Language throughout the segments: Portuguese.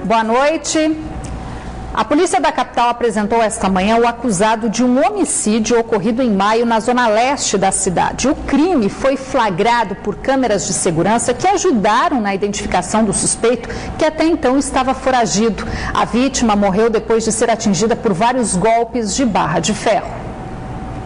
boa noite. A polícia da capital apresentou esta manhã o acusado de um homicídio ocorrido em maio na zona leste da cidade. O crime foi flagrado por câmeras de segurança que ajudaram na identificação do suspeito, que até então estava foragido. A vítima morreu depois de ser atingida por vários golpes de barra de ferro.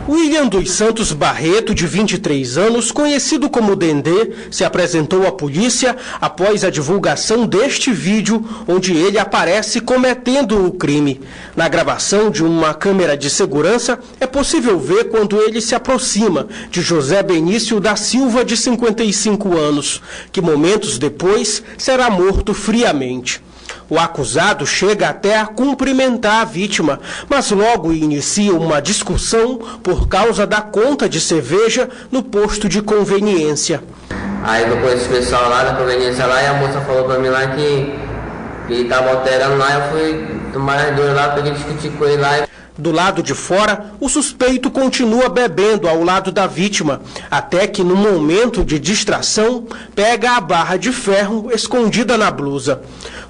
William dos Santos Barreto, de 23 anos, conhecido como Dendê, se apresentou à polícia após a divulgação deste vídeo, onde ele aparece cometendo o crime. Na gravação de uma câmera de segurança, é possível ver quando ele se aproxima de José Benício da Silva, de 55 anos, que momentos depois será morto friamente. O acusado chega até a cumprimentar a vítima, mas logo inicia uma discussão por causa da conta de cerveja no posto de conveniência. Aí depois o pessoal lá da conveniência lá, e a moça falou pra mim lá que estava alterando lá, eu fui tomar as duas lá, peguei discutir com ele lá. Do lado de fora, o suspeito continua bebendo ao lado da vítima, até que, no momento de distração, pega a barra de ferro escondida na blusa.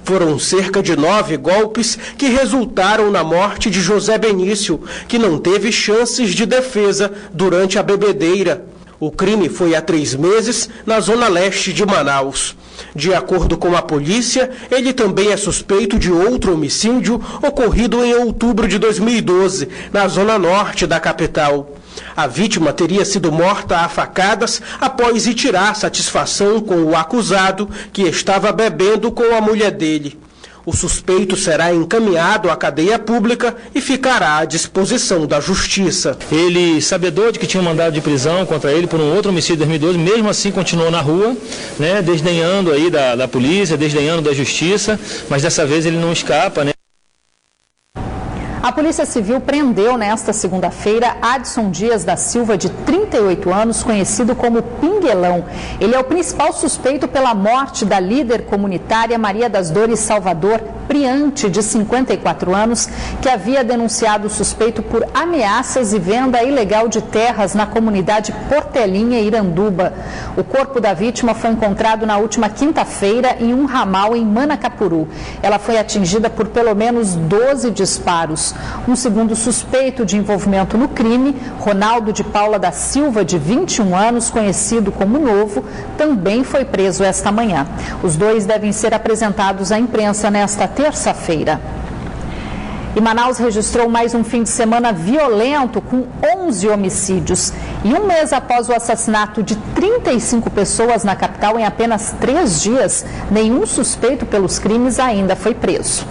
Foram cerca de 9 golpes que resultaram na morte de José Benício, que não teve chances de defesa durante a bebedeira. O crime foi há 3 meses na zona leste de Manaus. De acordo com a polícia, ele também é suspeito de outro homicídio ocorrido em outubro de 2012, na zona norte da capital. A vítima teria sido morta a facadas após ir tirar satisfação com o acusado, que estava bebendo com a mulher dele. O suspeito será encaminhado à cadeia pública e ficará à disposição da justiça. Ele, sabedor de que tinha um mandado de prisão contra ele por um outro homicídio de 2012, mesmo assim continuou na rua, né, desdenhando aí da polícia, desdenhando da justiça, mas dessa vez ele não escapa, né? A Polícia Civil prendeu nesta segunda-feira Adson Dias da Silva, de 38 anos, conhecido como Pinguelão. Ele é o principal suspeito pela morte da líder comunitária Maria das Dores Salvador Priante, de 54 anos, que havia denunciado o suspeito por ameaças e venda ilegal de terras na comunidade Portelinha, Iranduba. O corpo da vítima foi encontrado na última quinta-feira em um ramal em Manacapuru. Ela foi atingida por pelo menos 12 disparos. Um segundo suspeito de envolvimento no crime, Ronaldo de Paula da Silva, de 21 anos, conhecido como Novo, também foi preso esta manhã. Os dois devem ser apresentados à imprensa nesta terça-feira. E Manaus registrou mais um fim de semana violento, com 11 homicídios. E um mês após o assassinato de 35 pessoas na capital em apenas 3 dias, nenhum suspeito pelos crimes ainda foi preso.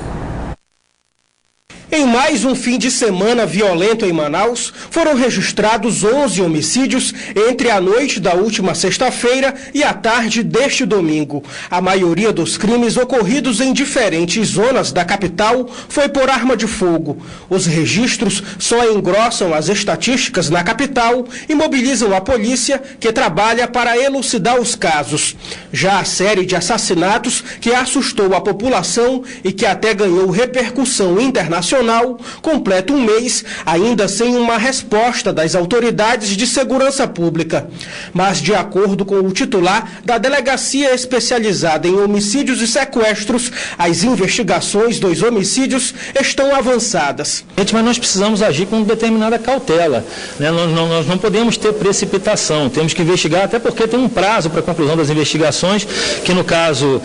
Em mais um fim de semana violento em Manaus, foram registrados 11 homicídios entre a noite da última sexta-feira e a tarde deste domingo. A maioria dos crimes ocorridos em diferentes zonas da capital foi por arma de fogo. Os registros só engrossam as estatísticas na capital e mobilizam a polícia, que trabalha para elucidar os casos. Já a série de assassinatos que assustou a população e que até ganhou repercussão internacional completa um mês ainda sem uma resposta das autoridades de segurança pública. Mas, de acordo com o titular da Delegacia Especializada em Homicídios e Sequestros, as investigações dos homicídios estão avançadas. Mas nós precisamos agir com determinada cautela, né? Nós não podemos ter precipitação, temos que investigar, até porque tem um prazo para a conclusão das investigações, que no caso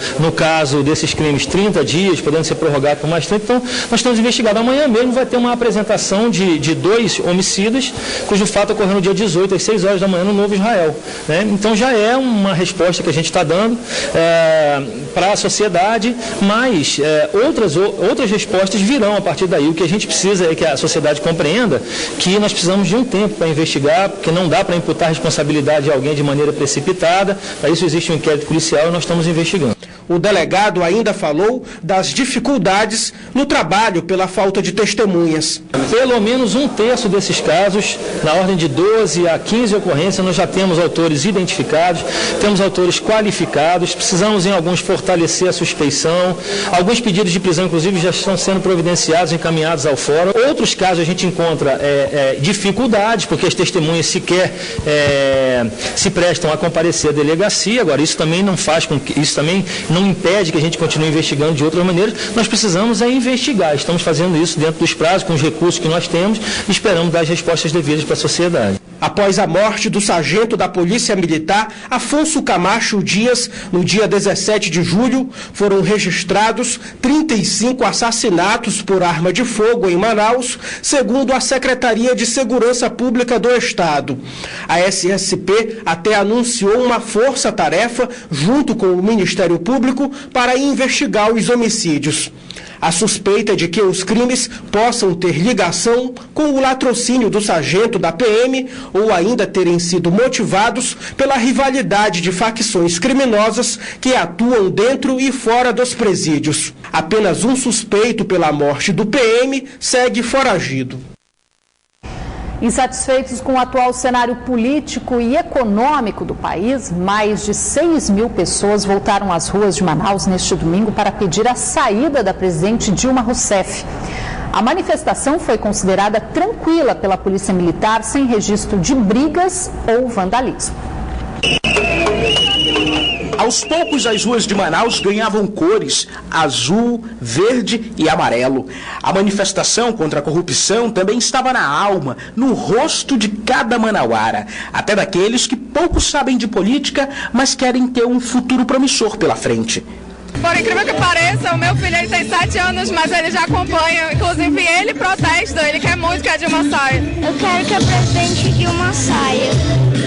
desses crimes, 30 dias, podendo ser prorrogado por mais tempo. Então, nós estamos investigando. Amanhã mesmo vai ter uma apresentação de 2 homicidas, cujo fato ocorreu no dia 18, às 6 horas da manhã, no Novo Israel, né? Então já é uma resposta que a gente está dando para a sociedade, mas outras respostas virão a partir daí. O que a gente precisa é que a sociedade compreenda que nós precisamos de um tempo para investigar, porque não dá para imputar responsabilidade a alguém de maneira precipitada. Para isso existe um inquérito policial e nós estamos investigando. O delegado ainda falou das dificuldades no trabalho pela falta de testemunhas. Pelo menos 1/3 desses casos, na ordem de 12 a 15 ocorrências, nós já temos autores identificados, temos autores qualificados, precisamos em alguns fortalecer a suspeição, alguns pedidos de prisão, inclusive, já estão sendo providenciados, encaminhados ao fórum. Outros casos a gente encontra dificuldades, porque as testemunhas sequer se prestam a comparecer à delegacia. Agora, isso também não não impede que a gente continue investigando de outras maneiras. Nós precisamos investigar. Estamos fazendo isso dentro dos prazos, com os recursos que nós temos, e esperamos dar as respostas devidas para a sociedade. Após a morte do sargento da Polícia Militar, Afonso Camacho Dias, no dia 17 de julho, foram registrados 35 assassinatos por arma de fogo em Manaus, segundo a Secretaria de Segurança Pública do Estado. A SSP até anunciou uma força-tarefa, junto com o Ministério Público, para investigar os homicídios. A suspeita de que os crimes possam ter ligação com o latrocínio do sargento da PM ou ainda terem sido motivados pela rivalidade de facções criminosas que atuam dentro e fora dos presídios. Apenas um suspeito pela morte do PM segue foragido. Insatisfeitos com o atual cenário político e econômico do país, mais de 6 mil pessoas voltaram às ruas de Manaus neste domingo para pedir a saída da presidente Dilma Rousseff. A manifestação foi considerada tranquila pela Polícia Militar, sem registro de brigas ou vandalismo. Aos poucos, as ruas de Manaus ganhavam cores azul, verde e amarelo. A manifestação contra a corrupção também estava na alma, no rosto de cada manauara, até daqueles que pouco sabem de política, mas querem ter um futuro promissor pela frente. Por incrível que pareça, o meu filho ele tem 7 anos, mas ele já acompanha. Inclusive, ele protesta, ele quer muito que a Dilma saia. Eu quero que a presidente Dilma saia.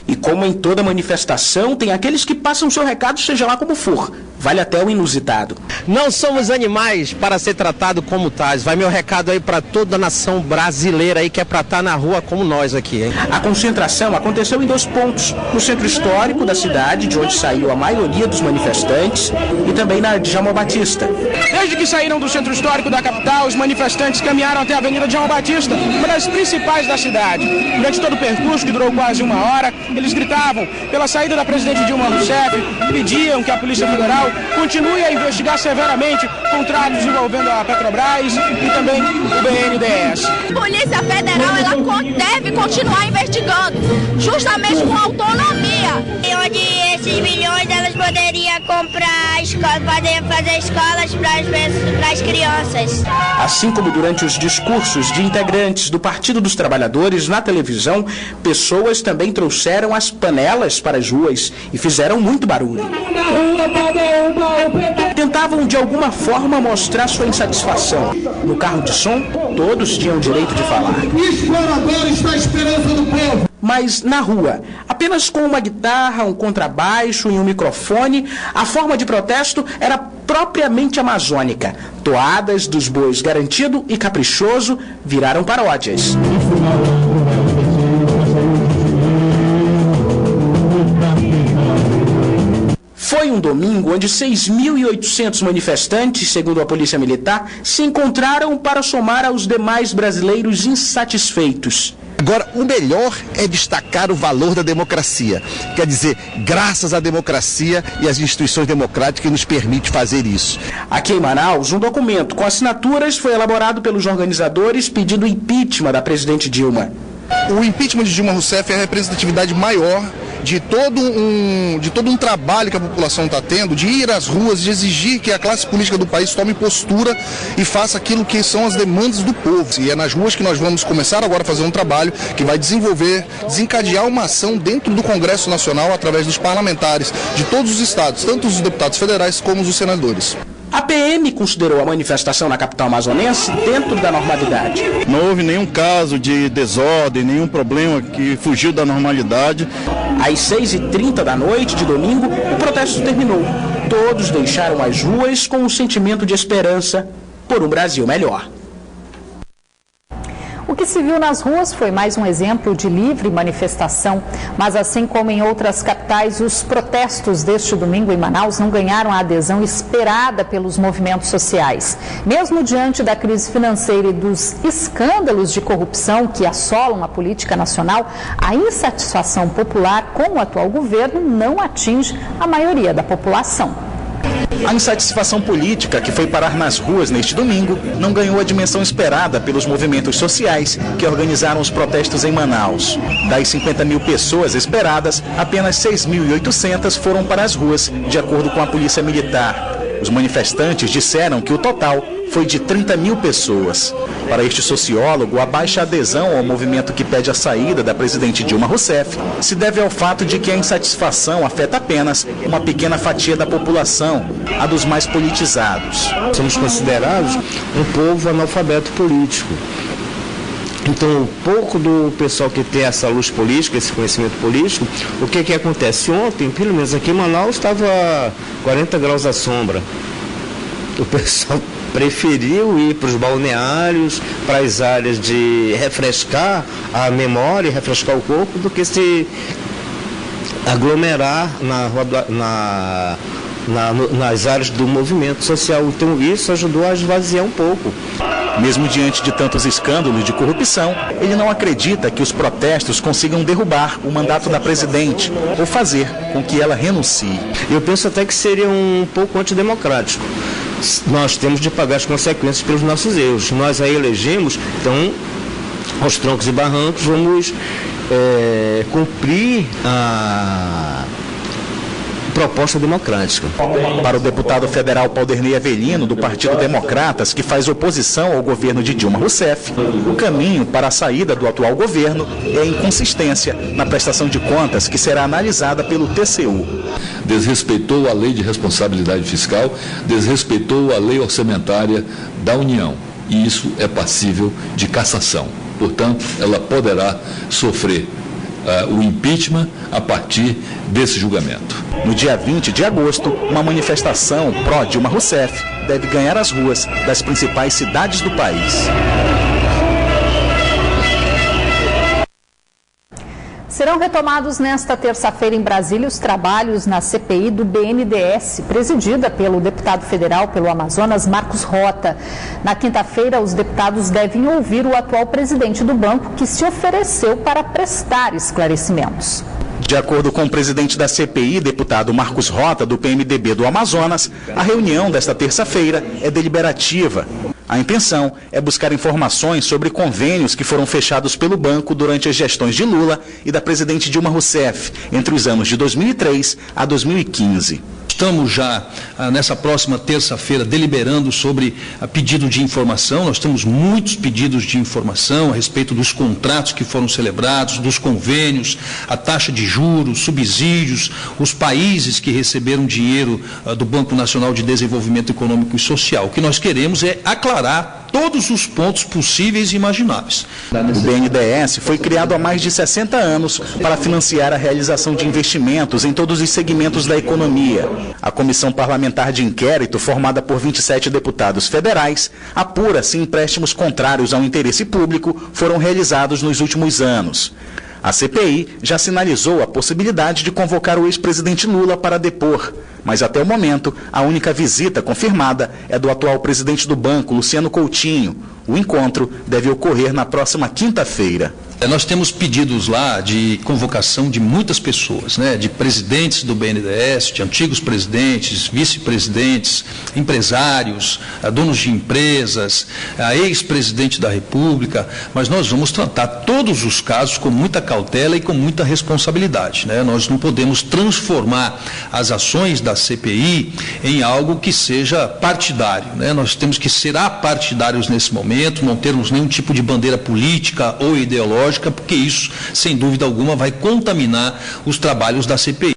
E como em toda manifestação, tem aqueles que passam seu recado, seja lá como for. Vale até o inusitado. Não somos animais para ser tratado como tais. Vai meu recado aí para toda a nação brasileira aí que é para estar na rua como nós aqui, hein? A concentração aconteceu em 2 pontos. No centro histórico da cidade, de onde saiu a maioria dos manifestantes, e também na Djalma Batista. Desde que saíram do centro histórico da capital, os manifestantes caminharam até a Avenida Djalma Batista, uma das principais da cidade. Durante todo o percurso, que durou quase 1 hora, eles gritavam pela saída da presidente Dilma Rousseff, pediam que a Polícia Federal continue a investigar severamente contratos envolvendo a Petrobras e também o BNDES. A Polícia Federal ela deve continuar investigando, justamente com autonomia. E onde esses milhões elas poderiam comprar escola, fazer escolas para as crianças. Assim como durante os discursos de integrantes do Partido dos Trabalhadores na televisão, pessoas também trouxeram as panelas para as ruas e fizeram muito barulho. Tentavam de alguma forma mostrar sua insatisfação. No carro de som, todos tinham direito de falar. O explorador está à esperança do povo. Mas na rua, apenas com uma guitarra, um contrabaixo e um microfone, a forma de protesto era propriamente amazônica. Toadas dos bois Garantido e Caprichoso viraram paródias. Foi um domingo onde 6.800 manifestantes, segundo a Polícia Militar, se encontraram para somar aos demais brasileiros insatisfeitos. Agora, o melhor é destacar o valor da democracia. Quer dizer, graças à democracia e às instituições democráticas que nos permite fazer isso. Aqui em Manaus, um documento com assinaturas foi elaborado pelos organizadores pedindo o impeachment da presidente Dilma. O impeachment de Dilma Rousseff é a representatividade maior de todo um trabalho que a população está tendo, de ir às ruas, de exigir que a classe política do país tome postura e faça aquilo que são as demandas do povo. E é nas ruas que nós vamos começar agora a fazer um trabalho que vai desencadear uma ação dentro do Congresso Nacional através dos parlamentares de todos os estados, tanto os deputados federais como os senadores. A PM considerou a manifestação na capital amazonense dentro da normalidade. Não houve nenhum caso de desordem, nenhum problema que fugiu da normalidade. Às 6h30 da noite de domingo, o protesto terminou. Todos deixaram as ruas com um sentimento de esperança por um Brasil melhor. O que se viu nas ruas foi mais um exemplo de livre manifestação, mas assim como em outras capitais, os protestos deste domingo em Manaus não ganharam a adesão esperada pelos movimentos sociais. Mesmo diante da crise financeira e dos escândalos de corrupção que assolam a política nacional, a insatisfação popular com o atual governo não atinge a maioria da população. A insatisfação política que foi parar nas ruas neste domingo não ganhou a dimensão esperada pelos movimentos sociais que organizaram os protestos em Manaus. Das 50 mil pessoas esperadas, apenas 6.800 foram para as ruas, de acordo com a Polícia Militar. Os manifestantes disseram que o total foi de 30 mil pessoas. Para este sociólogo, a baixa adesão ao movimento que pede a saída da presidente Dilma Rousseff se deve ao fato de que a insatisfação afeta apenas uma pequena fatia da população, a dos mais politizados. Somos considerados um povo analfabeto político. Então, pouco do pessoal que tem essa luz política, esse conhecimento político, o que acontece? Ontem, pelo menos aqui em Manaus, estava 40 graus à sombra. O pessoal preferiu ir para os balneários, para as áreas de refrescar a memória, refrescar o corpo, do que se aglomerar nas áreas do movimento social. Então isso ajudou a esvaziar um pouco. Mesmo diante de tantos escândalos de corrupção, ele não acredita que os protestos consigam derrubar o mandato da presidente ou fazer com que ela renuncie. Eu penso até que seria um pouco antidemocrático. Nós temos de pagar as consequências pelos nossos erros. Nós a elegemos, então, aos troncos e barrancos, vamos cumprir a proposta democrática. Para o deputado federal Paulderney Avelino, do Partido Democratas, que faz oposição ao governo de Dilma Rousseff, o caminho para a saída do atual governo é a inconsistência na prestação de contas que será analisada pelo TCU. Desrespeitou a lei de responsabilidade fiscal, desrespeitou a lei orçamentária da União, e isso é passível de cassação. Portanto, ela poderá sofrer o impeachment a partir desse julgamento. No dia 20 de agosto, uma manifestação pró-Dilma Rousseff deve ganhar as ruas das principais cidades do país. Serão retomados nesta terça-feira em Brasília os trabalhos na CPI do BNDES, presidida pelo deputado federal pelo Amazonas, Marcos Rota. Na quinta-feira, os deputados devem ouvir o atual presidente do banco, que se ofereceu para prestar esclarecimentos. De acordo com o presidente da CPI, deputado Marcos Rota, do PMDB do Amazonas, a reunião desta terça-feira é deliberativa. A intenção é buscar informações sobre convênios que foram fechados pelo banco durante as gestões de Lula e da presidente Dilma Rousseff, entre os anos de 2003 a 2015. Estamos já, nessa próxima terça-feira, deliberando sobre pedido de informação. Nós temos muitos pedidos de informação a respeito dos contratos que foram celebrados, dos convênios, a taxa de juros, subsídios, os países que receberam dinheiro do Banco Nacional de Desenvolvimento Econômico e Social. O que nós queremos é aclarar todos os pontos possíveis e imagináveis. O BNDES foi criado há mais de 60 anos para financiar a realização de investimentos em todos os segmentos da economia. A Comissão Parlamentar de Inquérito, formada por 27 deputados federais, apura se empréstimos contrários ao interesse público foram realizados nos últimos anos. A CPI já sinalizou a possibilidade de convocar o ex-presidente Lula para depor, mas até o momento a única visita confirmada é do atual presidente do banco, Luciano Coutinho. O encontro deve ocorrer na próxima quinta-feira. Nós temos pedidos lá de convocação de muitas pessoas, né, de presidentes do BNDES, de antigos presidentes, vice-presidentes, empresários, donos de empresas, ex-presidente da República, mas nós vamos tratar todos os casos com muita cautela e com muita responsabilidade, né? Nós não podemos transformar as ações da CPI em algo que seja partidário, né? Nós temos que ser apartidários nesse momento, não termos nenhum tipo de bandeira política ou ideológica, porque isso, sem dúvida alguma, vai contaminar os trabalhos da CPI.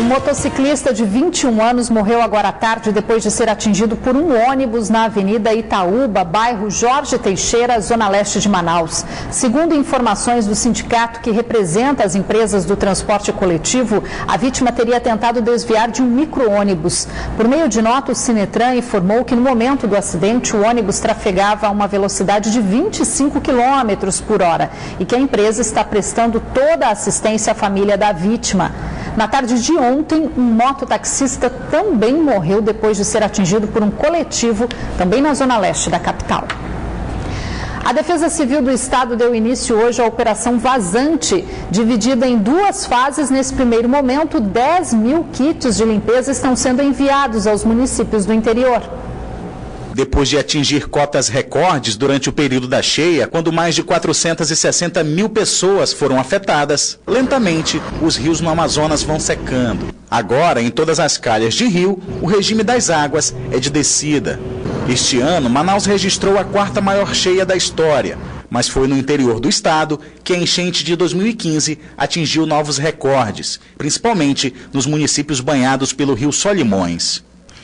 Um motociclista de 21 anos morreu agora à tarde depois de ser atingido por um ônibus na Avenida Itaúba, bairro Jorge Teixeira, zona leste de Manaus. Segundo informações do sindicato que representa as empresas do transporte coletivo, a vítima teria tentado desviar de um micro-ônibus. Por meio de nota, o Sinetran informou que no momento do acidente o ônibus trafegava a uma velocidade de 25 km por hora e que a empresa está prestando toda a assistência à família da vítima. Na tarde de ontem, um mototaxista também morreu depois de ser atingido por um coletivo, também na zona leste da capital. A Defesa Civil do Estado deu início hoje à Operação Vazante, dividida em duas fases. Nesse primeiro momento, 10 mil kits de limpeza estão sendo enviados aos municípios do interior. depois de atingir cotas recordes durante o período da cheia, quando mais de 460 mil pessoas foram afetadas, lentamente os rios no Amazonas vão secando. Agora, em todas as calhas de rio, o regime das águas é de descida. Este ano, Manaus registrou a 4ª maior cheia da história, mas foi no interior do estado que a enchente de 2015 atingiu novos recordes, principalmente nos municípios banhados pelo rio Solimões.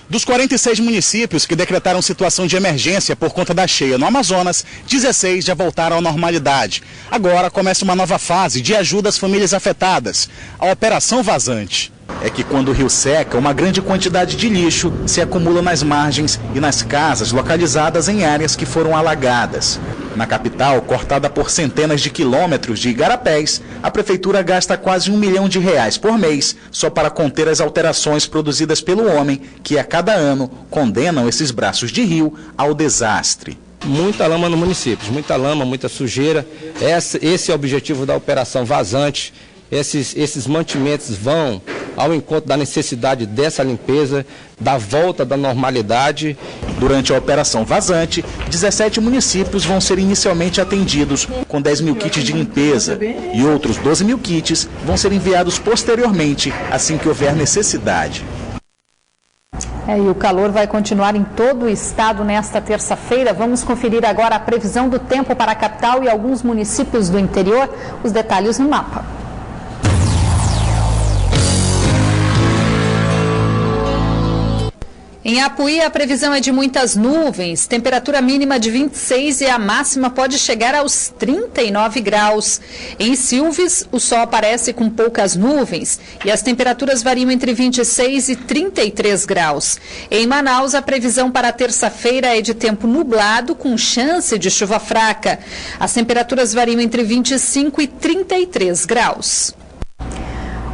Dos 46 municípios que decretaram situação de emergência por conta da cheia no Amazonas, 16 já voltaram à normalidade. Agora começa uma nova fase de ajuda às famílias afetadas, a Operação Vazante. É que quando o rio seca, uma grande quantidade de lixo se acumula nas margens e nas casas localizadas em áreas que foram alagadas. Na capital, cortada por centenas de quilômetros de igarapés, a prefeitura gasta quase R$1 milhão por mês só para conter as alterações produzidas pelo homem que a cada ano condenam esses braços de rio ao desastre. Muita lama no município, muita lama, muita sujeira. Esse é o objetivo da Operação Vazante. Esses mantimentos vão ao encontro da necessidade dessa limpeza, da volta da normalidade. Durante a Operação Vazante, 17 municípios vão ser inicialmente atendidos com 10 mil kits de limpeza e outros 12 mil kits vão ser enviados posteriormente, assim que houver necessidade. E o calor vai continuar em todo o estado nesta terça-feira. Vamos conferir agora a previsão do tempo para a capital e alguns municípios do interior. Os detalhes no mapa. Em Apuí, a previsão é de muitas nuvens, temperatura mínima de 26 e a máxima pode chegar aos 39 graus. Em Silves, o sol aparece com poucas nuvens e as temperaturas variam entre 26 e 33 graus. Em Manaus, a previsão para terça-feira é de tempo nublado com chance de chuva fraca. As temperaturas variam entre 25 e 33 graus.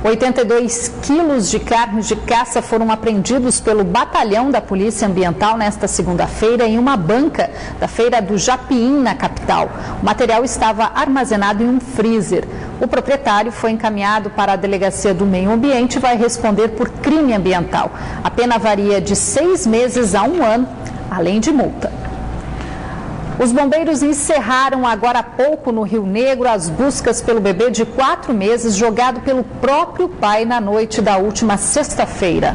82 quilos de carne de caça foram apreendidos pelo batalhão da Polícia Ambiental nesta segunda-feira em uma banca da feira do Japim, na capital. O material estava armazenado em um freezer. O proprietário foi encaminhado para a Delegacia do Meio Ambiente e vai responder por crime ambiental. A pena varia de 6 meses a 1 ano, além de multa. Os bombeiros encerraram agora há pouco no Rio Negro as buscas pelo bebê de 4 meses jogado pelo próprio pai na noite da última sexta-feira.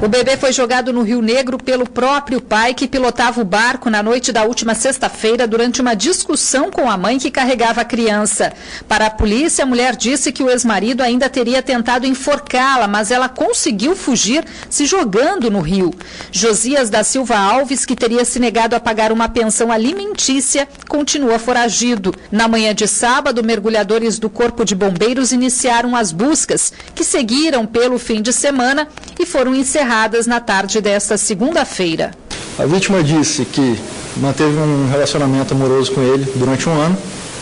O bebê foi jogado no Rio Negro pelo próprio pai que pilotava o barco na noite da última sexta-feira durante uma discussão com a mãe que carregava a criança. Para a polícia, a mulher disse que o ex-marido ainda teria tentado enforcá-la, mas ela conseguiu fugir se jogando no rio. Josias da Silva Alves, que teria se negado a pagar uma pensão alimentícia, continua foragido. Na manhã de sábado, mergulhadores do Corpo de Bombeiros iniciaram as buscas, que seguiram pelo fim de semana e foram encerradas na tarde desta segunda-feira. A vítima disse que manteve um relacionamento amoroso com ele durante 1 ano,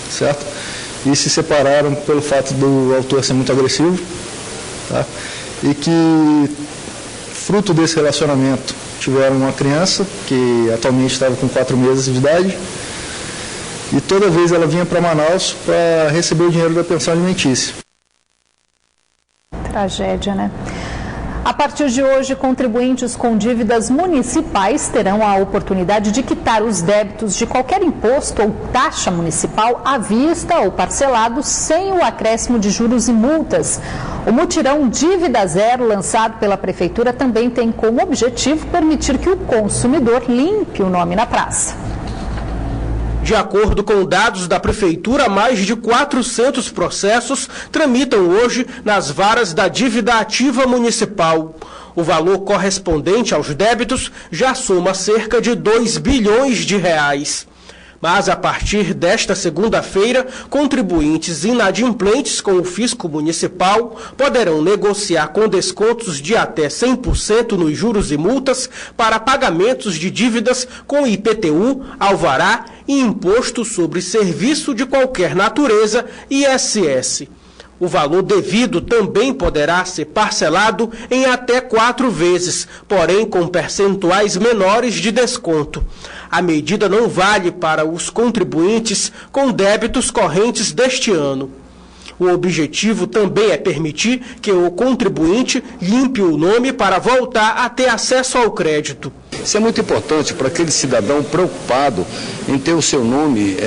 certo? E se separaram pelo fato do autor ser muito agressivo, tá? E que, fruto desse relacionamento, tiveram uma criança que atualmente estava com 4 meses de idade e toda vez ela vinha para Manaus para receber o dinheiro da pensão alimentícia. Tragédia, né? A partir de hoje, contribuintes com dívidas municipais terão a oportunidade de quitar os débitos de qualquer imposto ou taxa municipal à vista ou parcelado sem o acréscimo de juros e multas. O mutirão Dívida Zero, lançado pela Prefeitura, também tem como objetivo permitir que o consumidor limpe o nome na praça. De acordo com dados da Prefeitura, mais de 400 processos tramitam hoje nas varas da dívida ativa municipal. O valor correspondente aos débitos já soma cerca de 2 bilhões de reais. Mas, a partir desta segunda-feira, contribuintes inadimplentes com o fisco municipal poderão negociar com descontos de até 100% nos juros e multas para pagamentos de dívidas com IPTU, alvará e imposto sobre serviço de qualquer natureza, ISS. O valor devido também poderá ser parcelado em até 4 vezes, porém com percentuais menores de desconto. A medida não vale para os contribuintes com débitos correntes deste ano. O objetivo também é permitir que o contribuinte limpe o nome para voltar a ter acesso ao crédito. Isso é muito importante para aquele cidadão preocupado em ter o seu nome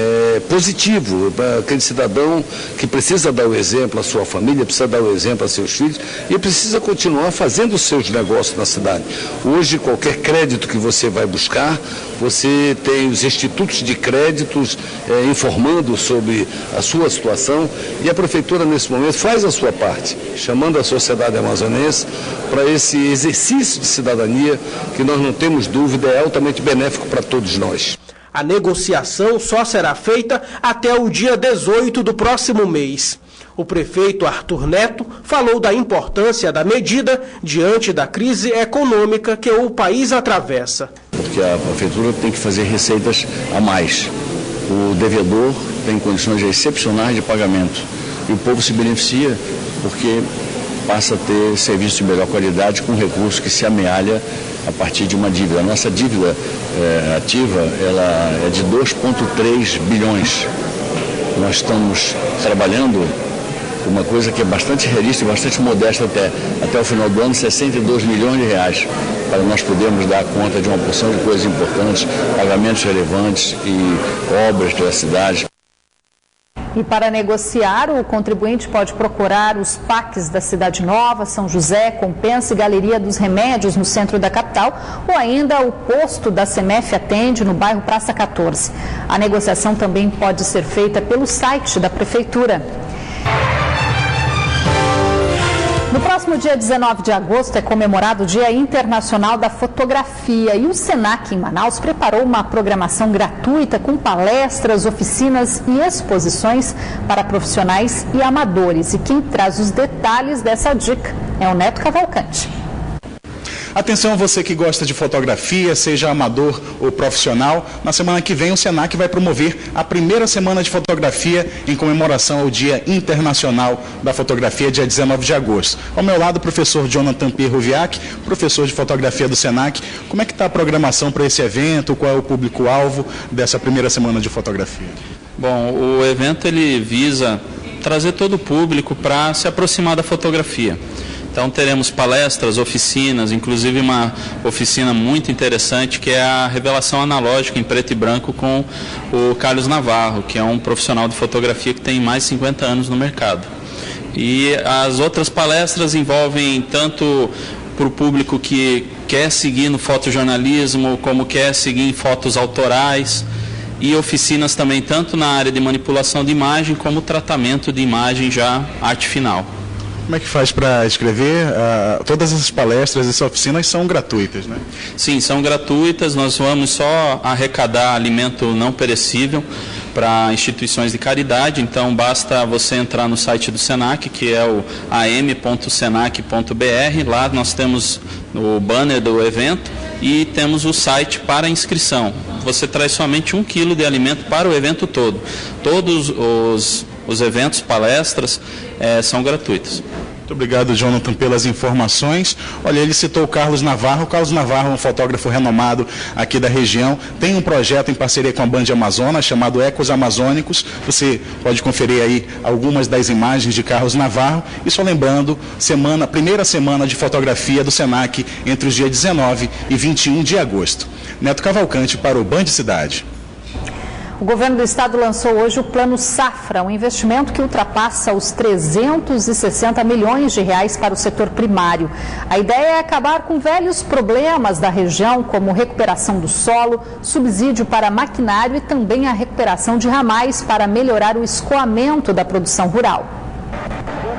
positivo, para aquele cidadão que precisa dar o exemplo à sua família, precisa dar o exemplo a seus filhos e precisa continuar fazendo os seus negócios na cidade. Hoje, qualquer crédito que você vai buscar, você tem os institutos de créditos informando sobre a sua situação e a Prefeitura, nesse momento, faz a sua parte, chamando a sociedade amazonense para esse exercício de cidadania que nós não temos dúvida é altamente benéfico para todos nós. A negociação só será feita até o dia 18 do próximo mês. O prefeito Arthur Neto falou da importância da medida diante da crise econômica que o país atravessa. Porque a prefeitura tem que fazer receitas a mais. O devedor tem condições excepcionais de pagamento. E o povo se beneficia porque passa a ter serviço de melhor qualidade com recurso que se amealha a partir de uma dívida. A nossa dívida ativa ela é de 2,3 bilhões. Nós estamos trabalhando com uma coisa que é bastante realista e bastante modesta até o final do ano, 62 milhões de reais, para nós podermos dar conta de uma porção de coisas importantes, pagamentos relevantes e obras da cidade. E para negociar, o contribuinte pode procurar os PACs da Cidade Nova, São José, Compensa e Galeria dos Remédios, no centro da capital, ou ainda o posto da Semef Atende, no bairro Praça 14. A negociação também pode ser feita pelo site da Prefeitura. No próximo dia 19 de agosto é comemorado o Dia Internacional da Fotografia e o SENAC em Manaus preparou uma programação gratuita com palestras, oficinas e exposições para profissionais e amadores. E quem traz os detalhes dessa dica é o Neto Cavalcante. Atenção você que gosta de fotografia, seja amador ou profissional. Na semana que vem o SENAC vai promover a primeira semana de fotografia em comemoração ao Dia Internacional da Fotografia, dia 19 de agosto. Ao meu lado, o professor Jonathan Perroviac, professor de fotografia do SENAC. Como é que está a programação para esse evento? Qual é o público-alvo dessa primeira semana de fotografia? Bom, o evento ele visa trazer todo o público para se aproximar da fotografia. Então teremos palestras, oficinas, inclusive uma oficina muito interessante que é a revelação analógica em preto e branco com o Carlos Navarro, que é um profissional de fotografia que tem mais de 50 anos no mercado. E as outras palestras envolvem tanto para o público que quer seguir no fotojornalismo, como quer seguir em fotos autorais, e oficinas também tanto na área de manipulação de imagem como tratamento de imagem já arte final. Como é que faz para escrever? Todas essas palestras, essas oficinas são gratuitas, né? Sim, são gratuitas. Nós vamos só arrecadar alimento não perecível para instituições de caridade. Então, basta você entrar no site do SENAC, que é o am.senac.br. Lá nós temos o banner do evento e temos o site para inscrição. Você traz somente 1 quilo de alimento para o evento todo. Todos os eventos, palestras, são gratuitos. Muito obrigado, Jonathan, pelas informações. Olha, ele citou o Carlos Navarro. O Carlos Navarro é um fotógrafo renomado aqui da região. Tem um projeto em parceria com a Band Amazonas chamado Ecos Amazônicos. Você pode conferir aí algumas das imagens de Carlos Navarro. E só lembrando, primeira semana de fotografia do SENAC entre os dias 19 e 21 de agosto. Neto Cavalcante para o Band Cidade. O governo do estado lançou hoje o Plano Safra, um investimento que ultrapassa os 360 milhões de reais para o setor primário. A ideia é acabar com velhos problemas da região, como recuperação do solo, subsídio para maquinário e também a recuperação de ramais para melhorar o escoamento da produção rural.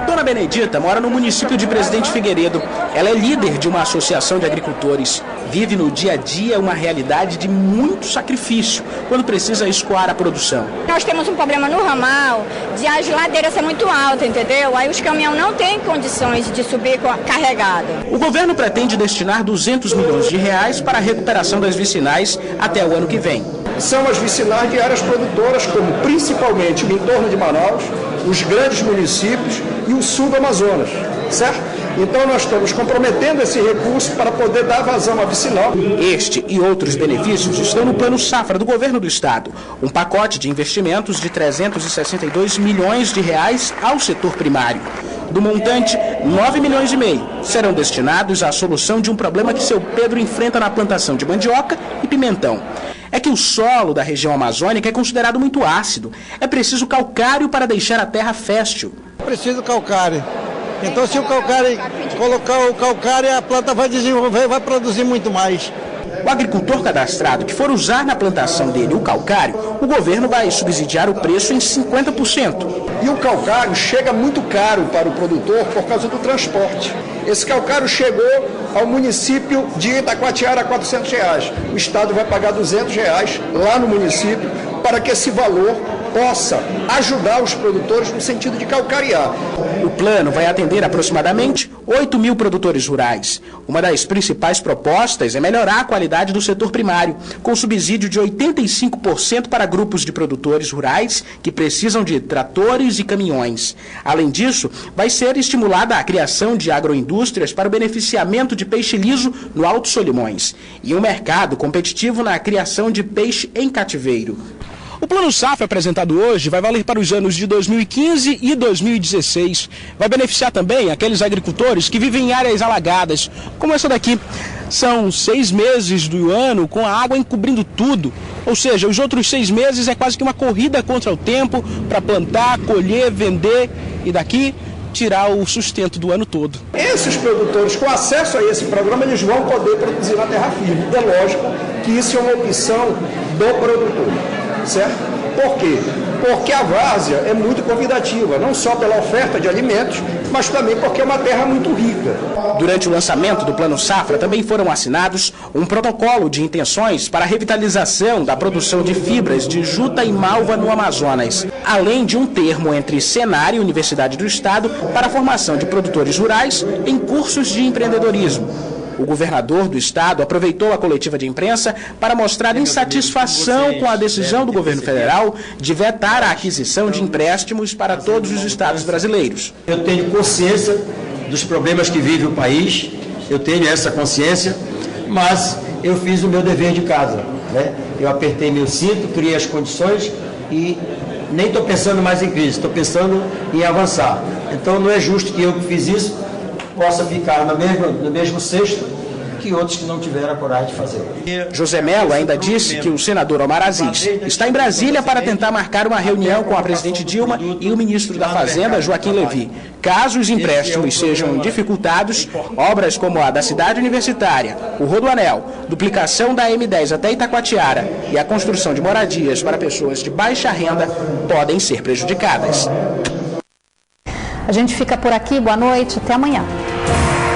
Dona Benedita mora no município de Presidente Figueiredo. Ela é líder de uma associação de agricultores. Vive no dia a dia uma realidade de muito sacrifício quando precisa escoar a produção. Nós temos um problema no ramal de as ladeiras ser muito altas, entendeu? Aí os caminhões não têm condições de subir carregado. O governo pretende destinar 200 milhões de reais para a recuperação das vicinais até o ano que vem. São as vicinais de áreas produtoras, como principalmente o entorno de Manaus, os grandes municípios e o sul do Amazonas, certo? Então nós estamos comprometendo esse recurso para poder dar vazão à vicinal. Este e outros benefícios estão no Plano Safra do governo do estado, um pacote de investimentos de 362 milhões de reais ao setor primário. Do montante, 9,5 milhões serão destinados à solução de um problema que seu Pedro enfrenta na plantação de mandioca e pimentão. É que o solo da região amazônica é considerado muito ácido. É preciso calcário para deixar a terra fértil. Preciso calcário. Então, se o calcário colocar o calcário, a planta vai desenvolver, vai produzir muito mais. O agricultor cadastrado que for usar na plantação dele o calcário, o governo vai subsidiar o preço em 50%. E o calcário chega muito caro para o produtor por causa do transporte. Esse calcário chegou ao município de Itacoatiara a R$400. O Estado vai pagar R$200 lá no município para que esse valor possa ajudar os produtores no sentido de calcariar. O plano vai atender aproximadamente 8 mil produtores rurais. Uma das principais propostas é melhorar a qualidade do setor primário, com subsídio de 85% para grupos de produtores rurais que precisam de tratores e caminhões. Além disso, vai ser estimulada a criação de agroindústrias para o beneficiamento de peixe liso no Alto Solimões e um mercado competitivo na criação de peixe em cativeiro. O Plano Safra apresentado hoje vai valer para os anos de 2015 e 2016. Vai beneficiar também aqueles agricultores que vivem em áreas alagadas, como essa daqui. São 6 meses do ano com a água encobrindo tudo. Ou seja, os outros 6 meses é quase que uma corrida contra o tempo para plantar, colher, vender e daqui tirar o sustento do ano todo. Esses produtores, com acesso a esse programa, eles vão poder produzir na terra firme. É lógico que isso é uma opção do produtor. Certo? Por quê? Porque a várzea é muito convidativa, não só pela oferta de alimentos, mas também porque é uma terra muito rica. Durante o lançamento do Plano Safra, também foram assinados um protocolo de intenções para a revitalização da produção de fibras de juta e malva no Amazonas, além de um termo entre Senar e Universidade do Estado para a formação de produtores rurais em cursos de empreendedorismo. O governador do estado aproveitou a coletiva de imprensa para mostrar insatisfação com a decisão do governo federal de vetar a aquisição de empréstimos para todos os estados brasileiros. Eu tenho consciência dos problemas que vive o país, eu tenho essa consciência, mas eu fiz o meu dever de casa, né? Eu apertei meu cinto, criei as condições e nem estou pensando mais em crise, estou pensando em avançar. Então não é justo que eu que fiz isso possa ficar no mesmo cesto que outros que não tiveram a coragem de fazer. José Melo ainda disse que o senador Omar Aziz está em Brasília para tentar marcar uma reunião com a presidente Dilma e o ministro da Fazenda, Joaquim Levy. Caso os empréstimos sejam dificultados, obras como a da cidade universitária, o Rodoanel, duplicação da M10 até Itacoatiara e a construção de moradias para pessoas de baixa renda podem ser prejudicadas. A gente fica por aqui, boa noite, até amanhã.